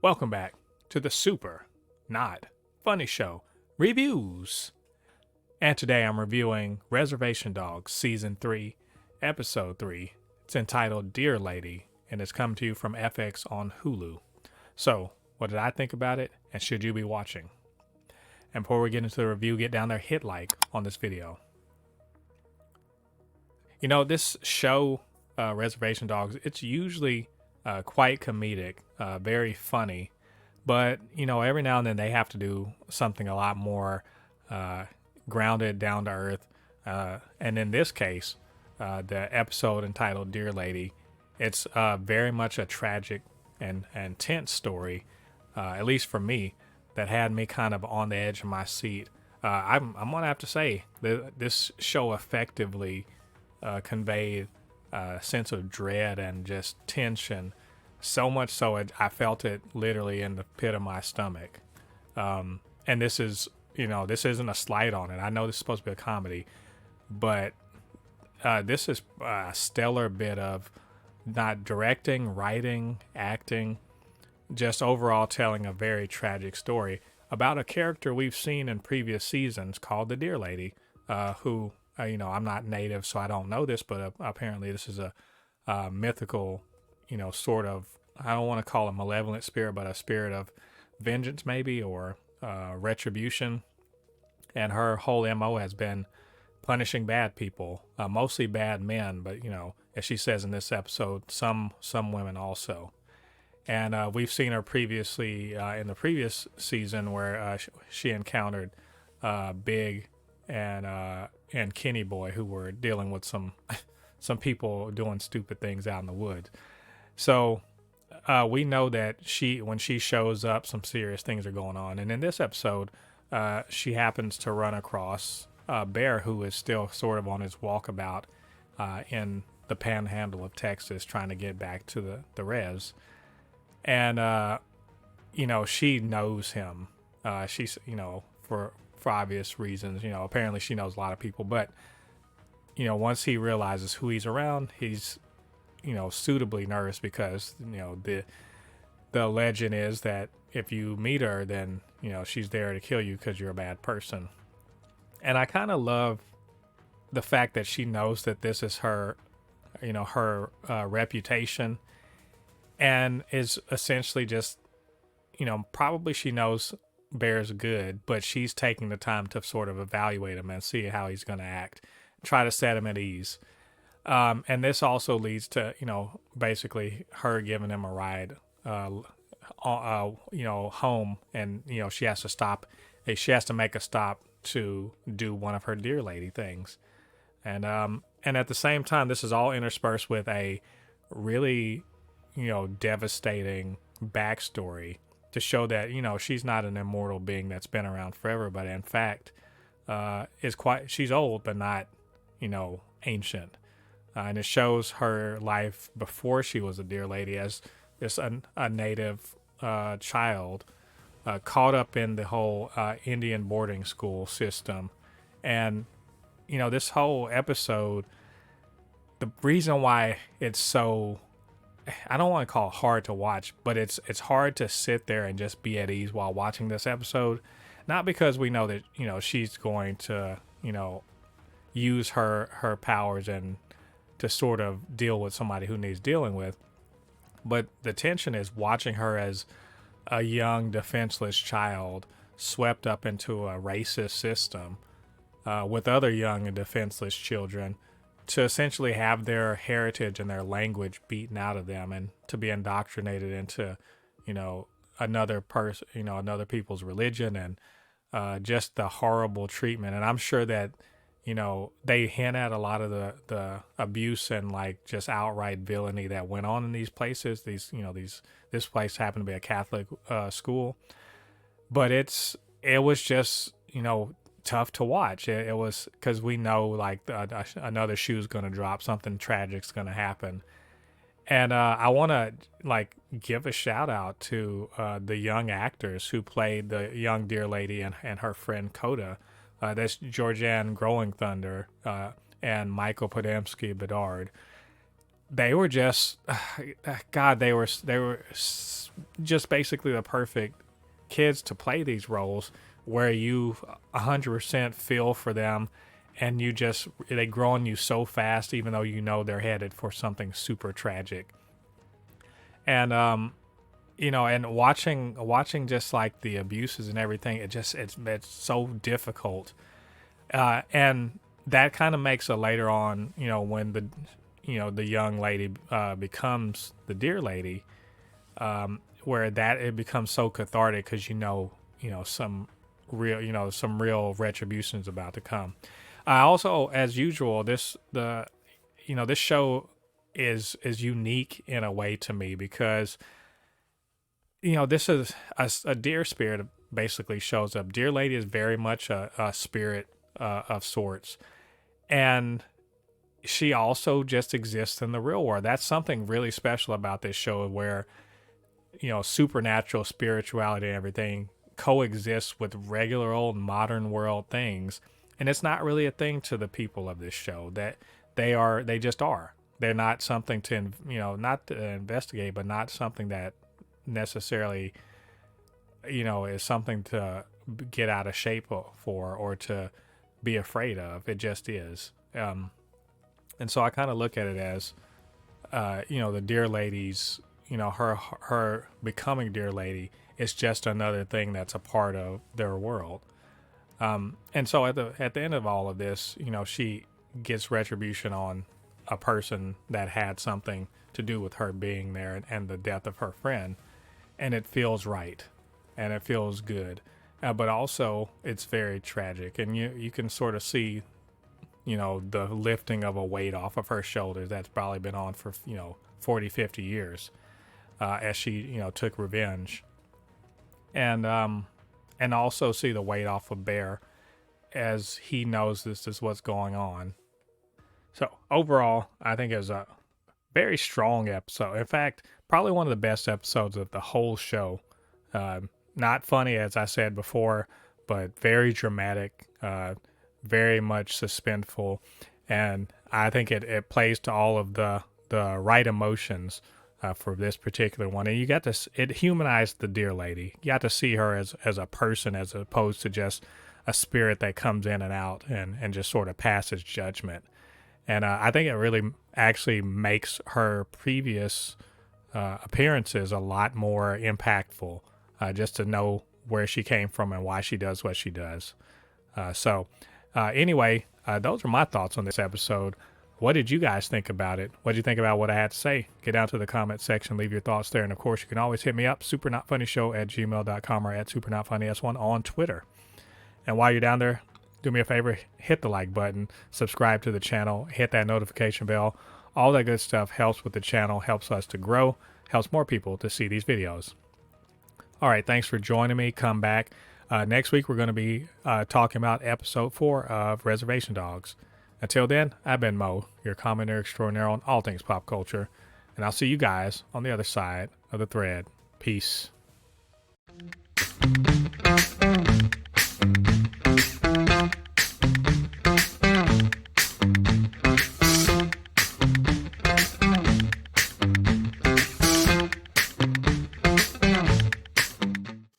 Welcome back to the Super Not Funny Show reviews. And today I'm reviewing Reservation Dogs Season 3, Episode 3. It's entitled Dear Lady, and it's come to you from FX on Hulu. So, what did I think about it, and should you be watching? And before we get into the review, get down there, hit like on this video. You know, this show, Reservation Dogs, it's usually quite comedic, very funny, but you know, every now and then they have to do something a lot more grounded, down to earth. And in this case, the episode entitled Dear Lady, it's very much a tragic and tense story, at least for me, that had me kind of on the edge of my seat. I'm gonna have to say that this show effectively conveyed a sense of dread and just tension, so much so I felt it literally in the pit of my stomach. And this is, you know, this isn't a slight on it. I know this is supposed to be a comedy, but this is a stellar bit of not directing, writing, acting, just overall telling a very tragic story about a character we've seen in previous seasons called the Dear Lady, who, you know, I'm not native, so I don't know this, but apparently this is a mythical, you know, sort of, I don't want to call it malevolent spirit, but a spirit of vengeance maybe, or retribution. And her whole MO has been punishing bad people, mostly bad men, but you know, as she says in this episode, some women also. And we've seen her previously in the previous season where she encountered Big and Kenny Boy, who were dealing with some people doing stupid things out in the woods. So we know that when she shows up, some serious things are going on. And in this episode, she happens to run across Bear, who is still sort of on his walkabout in the panhandle of Texas, trying to get back to the res. And, you know, she knows him. She's, you know, for obvious reasons, you know, apparently she knows a lot of people. But, you know, once he realizes who he's around, he's, you know, suitably nervous because, you know, the legend is that if you meet her, then, you know, she's there to kill you because you're a bad person. And I kind of love the fact that she knows that this is her, you know, her reputation, and is essentially just, you know, probably she knows Bear's good, but she's taking the time to sort of evaluate him and see how he's going to act, try to set him at ease. And this also leads to, you know, basically her giving him a ride, you know, home, and, you know, she has to make a stop to do one of her Dear Lady things. And at the same time, this is all interspersed with a really, you know, devastating backstory to show that, you know, she's not an immortal being that's been around forever, but in fact, she's old, but not, you know, ancient. And it shows her life before she was a Dear Lady as this a native child caught up in the whole Indian boarding school system. And, you know, this whole episode, the reason why it's so, I don't want to call it hard to watch, but it's hard to sit there and just be at ease while watching this episode. Not because we know that, you know, she's going to, you know, use her powers and to sort of deal with somebody who needs dealing with, but the tension is watching her as a young defenseless child swept up into a racist system with other young and defenseless children, to essentially have their heritage and their language beaten out of them, and to be indoctrinated into, you know, another people's religion, and just the horrible treatment. And I'm sure that, you know, they hint at a lot of the abuse and like just outright villainy that went on in these places. This place happened to be a Catholic school, but it was just, you know, tough to watch. It was because we know like another shoe's going to drop, something tragic's going to happen. And I want to like give a shout out to the young actors who played the young Dear Lady and her friend Coda. That's Georgianne Growing Thunder and Michael Podemsky Bedard. they were just, God, just basically the perfect kids to play these roles where you 100% feel for them, and they grow on you so fast, even though you know they're headed for something super tragic. And and watching just like the abuses and everything, it's so difficult. And that kind of makes it later on, when the young lady becomes the dear lady, where that it becomes so cathartic because some real retribution is about to come. Also, as usual, this show is unique in a way to me because this is a deer spirit basically shows up. Dear Lady is very much a spirit of sorts, and she also just exists in the real world. That's something really special about this show, where supernatural spirituality and everything coexists with regular old modern world things, and it's not really a thing to the people of this show. That they just are. They're not something to not to investigate, but not something that necessarily is something to get out of shape for or to be afraid of. It just is. And so I kind of look at it as the dear lady's, her becoming dear lady is just another thing that's a part of their world. And so at the end of all of this, she gets retribution on a person that had something to do with her being there and the death of her friend, and it feels right and it feels good, but also it's very tragic, and you can sort of see the lifting of a weight off of her shoulders that's probably been on for 40, 50 years, as she took revenge, and also see the weight off of Bear as he knows this is what's going on. So overall, I think it was a very strong episode. In fact, probably one of the best episodes of the whole show. Not funny, as I said before, but very dramatic, very much suspenseful, and I think it plays to all of the right emotions for this particular one. And it humanized the dear lady. You got to see her as a person, as opposed to just a spirit that comes in and out and just sort of passes judgment. And I think it really actually makes her previous appearances a lot more impactful, just to know where she came from and why she does what she does. Anyway, those are my thoughts on this episode. What did you guys think about it? What did you think about what I had to say? Get down to the comment section, leave your thoughts there. And of course, you can always hit me up, supernotfunnyshow@gmail.com, or @supernotfunnys1 on Twitter. And while you're down there, do me a favor, hit the like button, subscribe to the channel, hit that notification bell. All that good stuff helps with the channel, helps us to grow, helps more people to see these videos. All right, thanks for joining me. Come back. Next week, we're going to be talking about episode 4 of Reservation Dogs. Until then, I've been Mo, your commentator extraordinaire on all things pop culture, and I'll see you guys on the other side of the thread. Peace.